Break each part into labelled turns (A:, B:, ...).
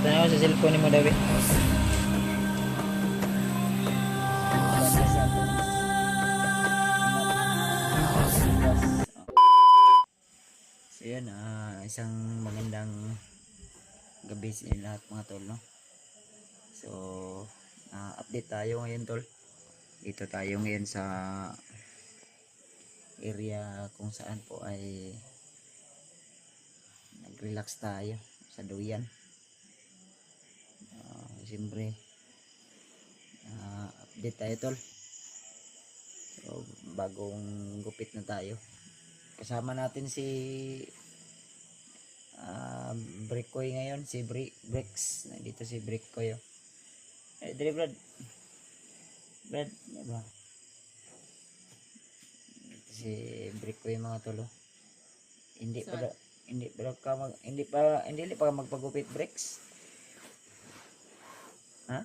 A: Tanaw sa cellphone mo daw. So yun, isang magandang gabi sa inyo lahat mga tol, no? So, update tayo ngayon tol. Dito tayo ngayon sa area kung saan po ay nag-relax tayo sa duyan. Siyempre, update tayo tol. So, bagong gupit na tayo. Kasama natin si Brickoy ngayon, si Bricks. Nandito si Brickoy. Dali Brad. Brad, ba? Dito si Brickoy mga tolo. Hindi pa magpagupit Bricks. Ha?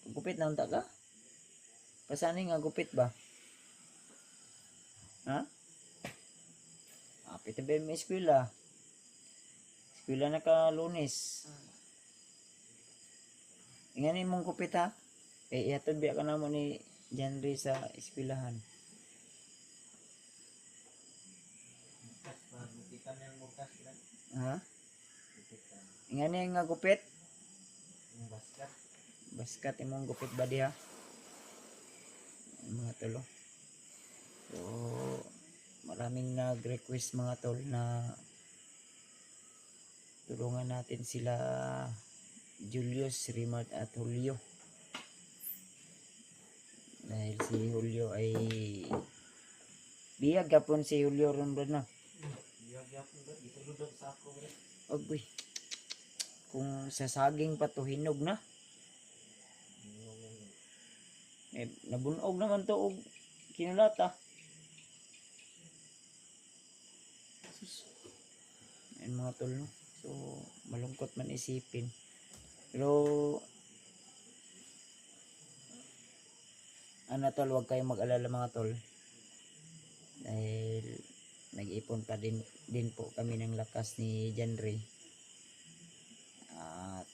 A: Gupit na unta ka? Pasani nga gupit ba? Ha? Pita ba yung eskwela? Eskwela na ka Lunes. Ingani mong gupit ha? Ihatod biya ka na mo ni Janry sa eskwelahan. Ha? Ingani nga gupit? Baskat imong gupit ba diha? Mga tolo. So, maraming nag-request mga tol na tulungan natin sila Julius, Rimart at Julio. Dahil si Julio ay biyag kapon si Julio ron bro na. Biyag kapon bro, itulog sa ako bro. Oy. Kung sa saging pa to hinog na. Nabunog naman to og kinulata. Ayun mga tol, no? So malungkot man isipin, pero tol, huwag kayong mag-alala mga tol, dahil nag-ipon pa din po kami ng lakas ni Janry at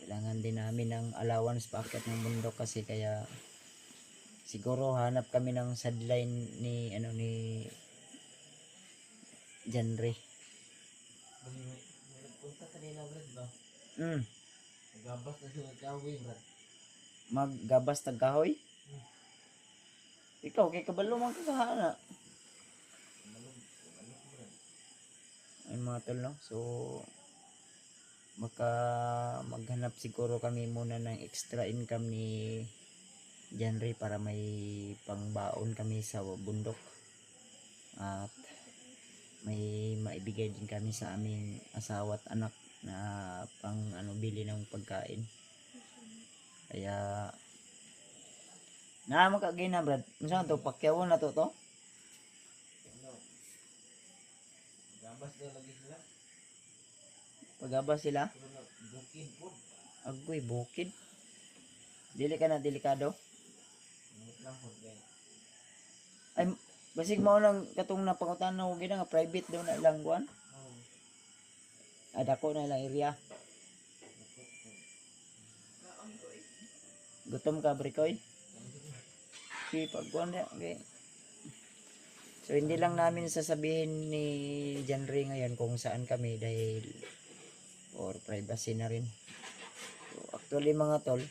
A: kailangan din namin ng allowance paakyat ng bundok kasi, kaya siguro hanap kami ng sideline ni ni Janry. Punta kanina Brad ba? Maggabas na siya kahoy Brad. Maggabas na kahoy? Ikaw kay kabalo man ka kahana. Ayun mga tol, no? So maghanap siguro kami muna ng extra income ni Janry para may pangbaon kami sa bundok at may maibigay din kami sa aming asawa at anak na pang bili ng pagkain. Kaya na makagina Brad, unsa to pakyawan na to? Gabas daw lagi sila. Pagabas sila? Bukid po. Agoy, bukid. Dili ka na delikado? Ay, basig mo lang katong napangutanaw gina nga private daw na ilang kuan. Dako na ilang area. Gutom ka Brikoy? Si pagkuan na okay. So hindi lang namin sasabihin ni Janry ngayon kung saan kami dahil for privacy na rin. So actually mga tol,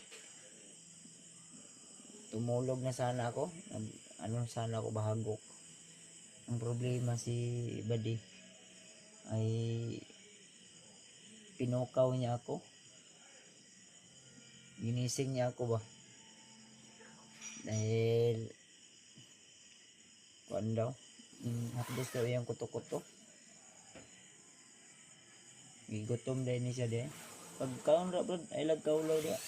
A: tumulog na sana ako. Sana ako bahagok. Ang problema si Buddy ay pinukaw niya ako. Ginising niya ako ba? Dahil kuan daw. Hapdos daw yung kuto-kuto. Gigutom din ni siya din. Pagkaon ra Brad, ay lagkaulaw dia.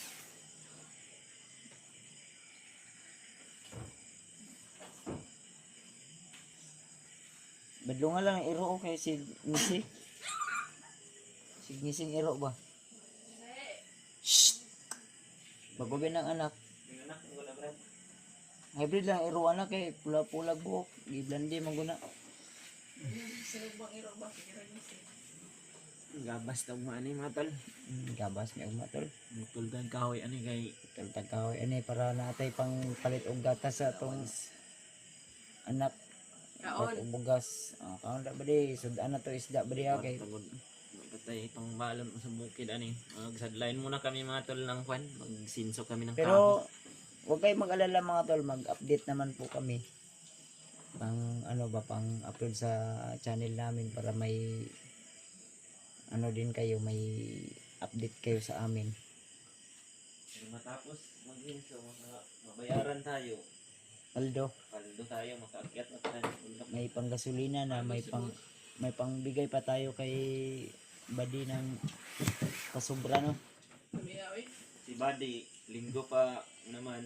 A: Badlungan lang iro kay si Ngisi. Si Ngising iro ba? Shh! Bagobin ng anak. Yung anak, yung guna Brad. Hybrid lang iro anak kay pula-pula buhok. Giblandi man guna.
B: Gabas daw mo ani mga tol.
A: Gabas niya umatol.
B: Tuldan kahoy ani kay
A: Tagkaw ini para natay pang palit og gatas sa atong anak. Kaon og bugas. Kaon da ba di sudan na to isda ba di kay
B: tungod patay itong balon sa bukid ani. Magsadlain muna kami mga tol ng kwan. Magsinso kami ng kahoy.
A: pero wag kayo mag-alala mga tol, mag-update naman po kami. Pang ano ba pang upload sa channel namin para may ano din kayo, may update kayo sa amin.
B: Pero matapos magsinso, mabayaran tayo.
A: Paldo,
B: Paldo tayo, makaakyat na tayo.
A: may panggasolina na, may pangbigay pa tayo kay Badi ng pasubra no.
B: Si Buddy, linggo pa naman.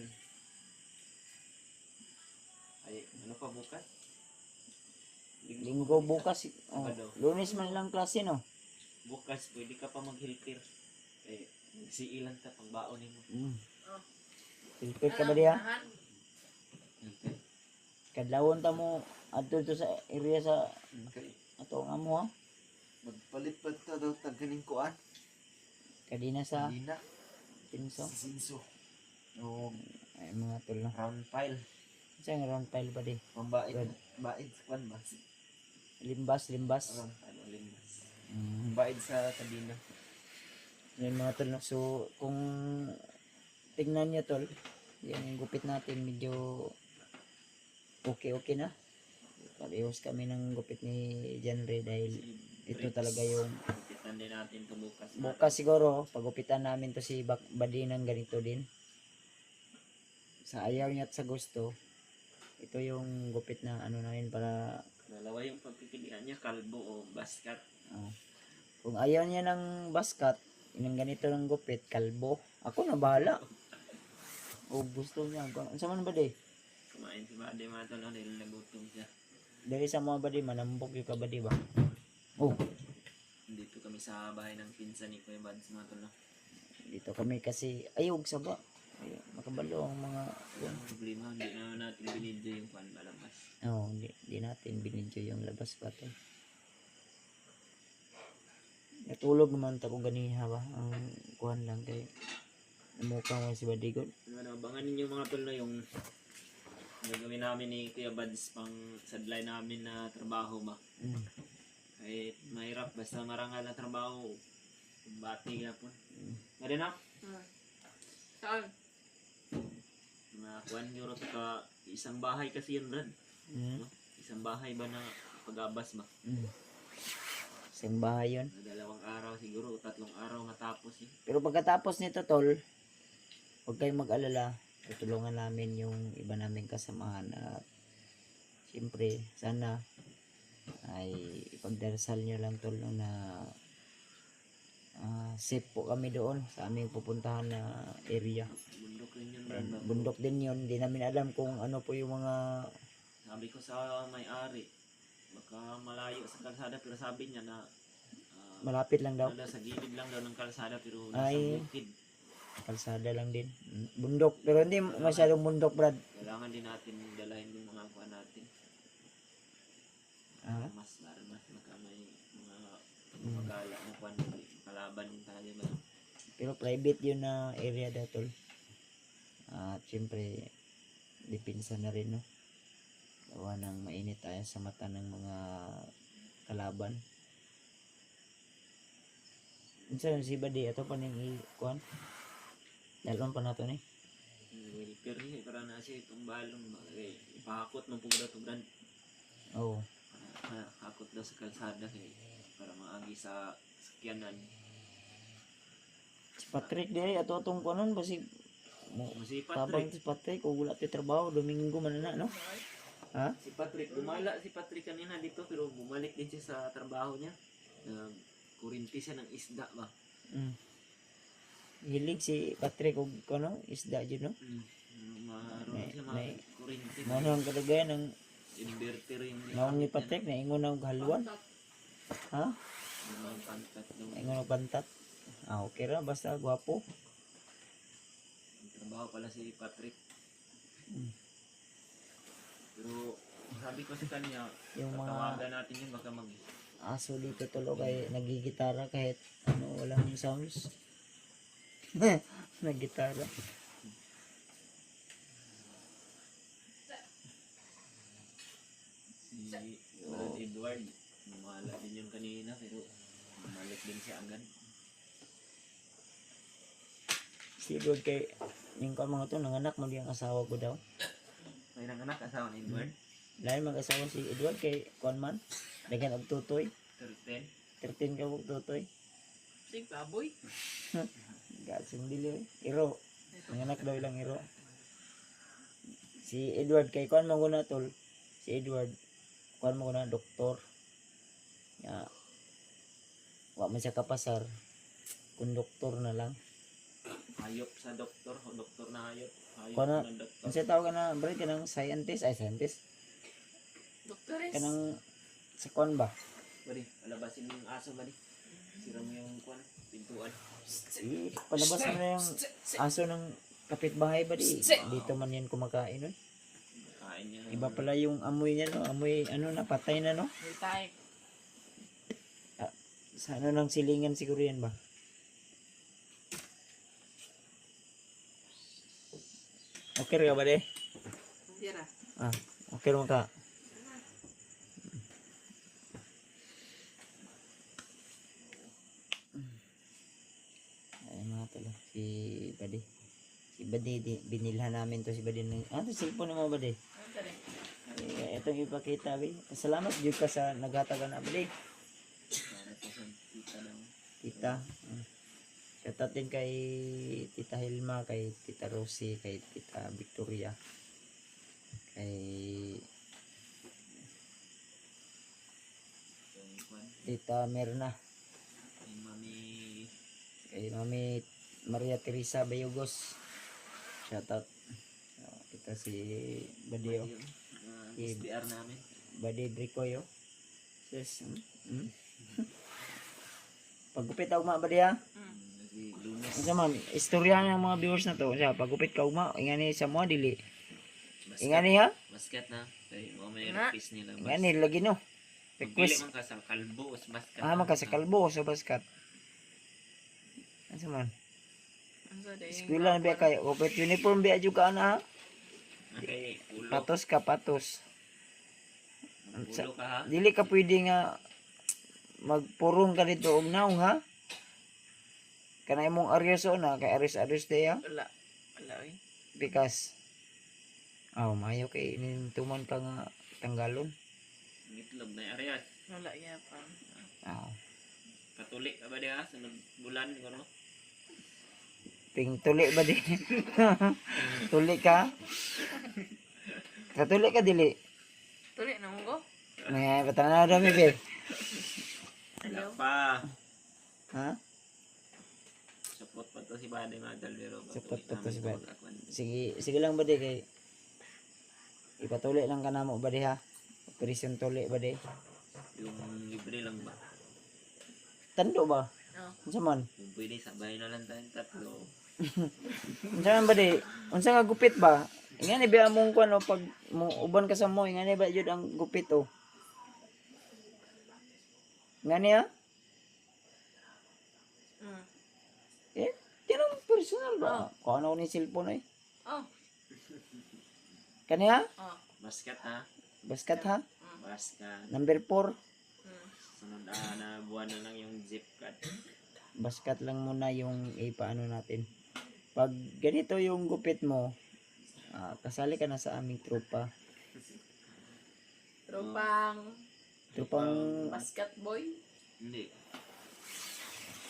B: Ay, ano pa bukas?
A: Linggo bukas, Lunes man lang klase no.
B: Bukas, pwede ka pa mag-hilter. Eh, magsiilan ka pang baon mo.
A: Pilpil ka ba diya?
B: Hilter.
A: Kadlawon ta mo adto to sa area sa
C: Okay.
A: ato nga mo ha.
C: Magpalit pa ta daw tagkaning kuan.
A: Kadina sa
C: Hindi na.
A: pinso.
C: Sinso. O
A: Ay mga tol no.
B: Round pile.
A: Sa round pile ba di?
C: pambait.
A: Good.
C: Bait sa kuan ba?
A: Limbas.
B: Round pile, limbas.
C: Bait sa kadina.
A: Yan mga tol no. So kung tingnan niyo tol, yung gupit natin medyo okay na. Parehos kami ng gupit ni Janre dahil ito talaga yung
B: Gupitan din natin ito bukas.
A: bukas siguro pagupitan namin to si Badi ng ganito din. Sa ayaw niya at sa gusto, ito yung gupit na ano namin para
B: Dalawa yung pagpipilian niya, kalbo o basket.
A: kung ayaw niya ng baskat, yung ganito ng gupit, kalbo, ako na bahala. O gusto niya, ano sa man ba di?
B: Kumain si Buddy mga tol, dahil nagutom siya.
A: Dali sa mga badi, manambog yung kabadi ba? Oh,
B: Dito kami sa bahay ng pinsan ni Kuya Bads mga tol.
A: dito kami kasi ayog sa ba? Ay, makabalo ang mga
B: Ang problema, hindi na natin binidyo yung kwan balabas.
A: di natin binidyo yung labas pa to. Natulog naman ta ko ganiha ba? Ang kuhan lang kay namukha mo si Badigod.
B: Abangan ninyo mga tol na yung gagawin namin ni Kuya Bads pang sadlay namin na trabaho ba. Kahit mahirap, basta marangal na trabaho, bati ka po. Meron na?
D: Saan?
B: Mga 1 euro ka, isang bahay kasi yun Brad. No? Isang bahay ba na pag-abas ba?
A: Isang bahay yun.
B: 2 araw siguro, 3 araw matapos eh.
A: Pero pagkatapos nito tol, huwag kayong mag-alala. Tutulungan namin yung iba naming kasamahan at siyempre sana ay ipagdarasal nyo lang tol no, na safe po kami doon sa aming pupuntahan na area.
B: Bundok rin yun
A: And
B: Brad.
A: bundok din yun, hindi namin alam kung ano po yung mga
B: Sabi ko sa may-ari, baka malayo sa kalsada pero sabi niya na
A: malapit lang daw.
B: sa gilid lang daw ng kalsada pero nasa
A: Ay.
B: bukid.
A: Kalsada lang din. Bundok, pero hindi masyadong bundok Brad.
B: Kailangan din natin dalahin yung mga kuha natin. Mas makamay mga magala na kuha kalaban tayo ba.
A: Pero private yun na area daw tol. At siyempre depensa na rin no. Gawa ng mainit tayo sa mata ng mga kalaban. Minsan si Badi ato pa ning ikuan. Dalon pa nato ni.
B: Pero para na siya itong balong ba. Ipahakot mo po daw ito Brad.
A: Oh,
B: Hakot daw sa kalsada para maagi sa sakyanan.
A: si Patrick diri ato atong kuanon basi mo
B: Si
A: tabang
B: Patrick.
A: si Patrick kung wala ti trabaho Domingo man na no. Ha?
B: Si Patrick, bumala si Patrick kanina dito pero bumalik din siya sa trabaho niya. Kurinti siya ng isda ba?
A: Hilig si Patrick og kuno isda jud no.
B: Maroon
A: May-
B: siya
A: may-
B: kurinti.
A: Mao nang kadagayan ng
B: Inverter yung
A: naong ni Patrick na ingon og haluan. Ha?
B: Yung pantat daw.
A: Ingon og pantat. Okay ra basta gwapo.
B: Trabaho pala si Patrick. Pero Sabi ko sa kanya,
A: Yung mga
B: tawagan natin yun baka mag
A: aso dito tulog ay nagigitara kahit walang sounds. Naggitara.
B: si Brad Edward. Lumala din yun kanina pero bumalik din siya agad.
A: Siguro kay yung mga to nanganak mo di ang asawa ko daw.
B: May nanganak asawa ni Edward.
A: Lain mag-asawa si Edward kay kuan man. Dagan og tutoy.
B: 13.
A: 13 ka og tutoy.
D: Sig baboy.
A: Gasing dili. Iro. Nanganak daw ilang iro. Si Edward kay kuan mo guna tol. Si Edward kuan mo guna doktor. Ya. Wa man siya kapasar. Konduktor na lang.
B: Hayop sa doktor. O doktor na hayop. Hayop
A: Kuana-
B: na doktor.
A: Ang siya tawag ka na, bro, kanang scientist,
D: Doktoris.
A: kanang sa kuan ba?
B: Bari, alabasin mo yung aso bari. Sira mo yung kuwan, pintuan.
A: Palabas mo na yung aso ng kapitbahay ba di? Dito man yan kumakain nun.
B: Kain niya.
A: Iba pala yung amoy niya no, amoy ano na, patay na no.
D: Multay.
A: Sa ano ng silingan siguro yan ba? Okay ka ba de?
D: Dira.
A: Ah, okay rin ka. Ay mga tala, si Badi. Si Badi, binilhan namin to si Badi. Ito cellphone mo Badi.
D: Ano tari?
A: Itong ipakita, Badi. Salamat Diyos ka sa nagatagan na Badi.
B: Para po sa tita daw.
A: Tita. Shout out din kay Tita Hilma, kay Tita Rosie, kay Tita Victoria. Kay
B: Yung kuwan,
A: Tita Merna.
B: yung mami.
A: Kay Mami Maria Teresa Bayogos. Shout out. Ito si Badio.
B: Yung SPR namin.
A: Badi Bricoyo. Yes. Pagupit ako mga Badi ha.
B: Si Lunes.
A: Ano man, istorya ng mga viewers na to. Siya, pagupit ka uma, ingani sa mga dili. Ingani ha?
B: Basket na. Kaya mga may
D: Nga.
B: request nila.
A: Ingani, lagi no.
B: Pagpili
A: Request.
B: man ka sa kalbo o sa basket.
A: Maka sa kalbo o sa baskat. Ano man?
D: Ano sa day?
A: Eskwela na biya kayo. Kupit uniform biya juga na ha.
B: Okay, ulo.
A: Patos ka, patos.
B: Ulo ka ha.
A: Dili ka pwede nga magpurong ka dito og naong ha. Kanay mong aryoso na kay aris-aris day ha.
D: Wala. Wala eh.
A: Because mayo kay tuman ka nga tanggalon.
B: Itlog na area.
D: Wala iya pa.
B: Katulik ka ba diya? Sunod bulan ko no?
A: Ping tuli ba di? Tuli ka? Katuli ka dili?
D: Tuli na mo ko?
A: May patanaw dami be.
B: Wala
D: Hello?
B: pa.
A: Ha?
B: Support pa to si Bade Madal pero
A: Support pa to si
B: namin
A: Bade.
B: ako.
A: Sige lang ba di kay ipatuli lang ka na mo ba di ha? Operation tuli ba di?
B: Yung libre lang ba?
A: Tando ba?
D: Oh.
A: Unsa man?
B: Kung pwede sabay na lang tayong tatlo.
A: Unsa man ba di? Unsa nga gupit ba? Ingani ba among kuan o pag mo uban ka sa mo ingani ba jud ang gupit o? Ngani ha?
D: Mm.
A: Tinong personal ba? Kuha na ko ni cellphone eh.
D: Oh.
A: Kani ha?
D: Oh.
B: Basket ha?
A: Baskat ha?
B: Basket.
A: Number 4.
D: Mm.
B: Sunod na buwan na lang yung zip card.
A: Baskat lang muna yung ipaano natin. Pag ganito yung gupit mo, kasali ka na sa aming tropa.
D: Tropang
A: Tropang
D: basket boy.
B: Hindi.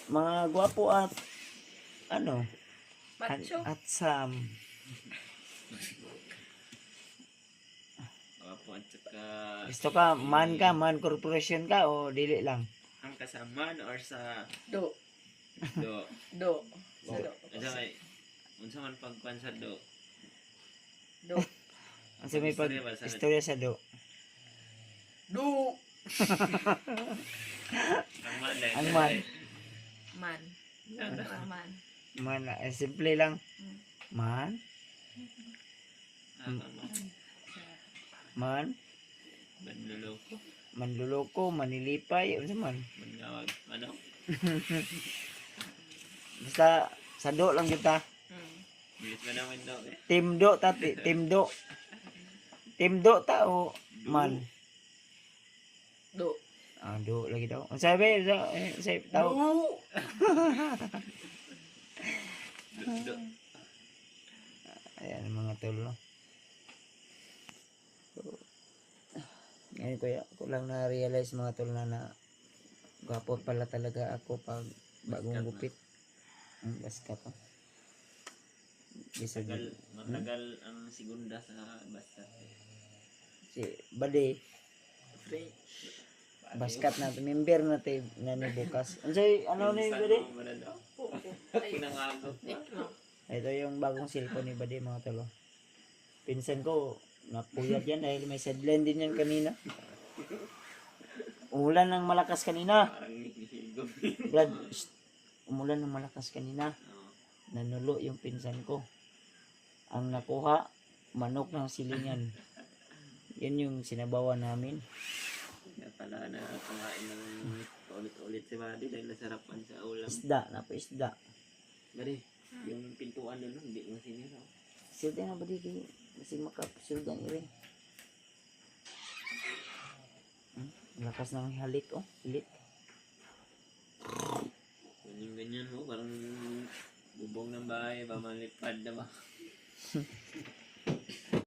A: mga gwapo at ano,
D: Macho.
A: at Sam.
B: Apo at saka
A: Gusto ka, man corporation ka o dili lang?
B: ang kasamaan or sa
D: Do.
B: do.
D: Do. Sa do.
B: Asa may unsa man pagkuan sa do.
D: Do.
A: Ang may pag
B: Istorya ba sa-
A: istorya sa do.
D: Do.
B: Ang man dahil.
A: Ang man.
D: Man. Man.
A: Man, simple lang. Man,
B: Ang man.
A: man.
B: Manluloko.
A: Manluloko, manilipay, ano man.
B: Mangawag. Ano?
A: Basta sa do lang kita.
B: Bilis ba naman daw eh?
A: Team do ta, team do. Team do ta o man.
D: Do.
A: Ah, do lagi daw. Ang sabi, sa tao.
B: Do.
A: Ayan mga tol, no? So, ngayon ko lang na-realize mga tol na gwapo pala talaga ako pag bagong
B: Baskat na.
A: gupit. Baskat pa. Bisa
B: Matagal ang segunda sa basta.
A: si Bade,
B: Free.
A: baskat na member na tayo na ni bukas. Ano ni Bade?
B: Pinangagop pa.
A: Ito yung bagong cellphone ni Bade mga tol. Pinsan ko, napuyat yan dahil may sideline din yan kanina. Umulan ng malakas kanina.
B: Parang hihigop.
A: Brad, umulan ng malakas kanina. Nanulo yung pinsan ko. Ang nakuha, manok ng silingan. Yan yung sinabawan namin.
B: Kaya pala na kumain ng ulit-ulit si Buddy dahil nasarapan sa ulam.
A: Isda, napaisda.
B: Buddy, yung pintuan doon, hindi mo sinira.
A: Silda na ba di kayo? Kasi makapasilda niyo rin. Lakas ng halik, oh. Hilik.
B: Ganyan mo, parang bubong ng bahay, pamalipad na ba?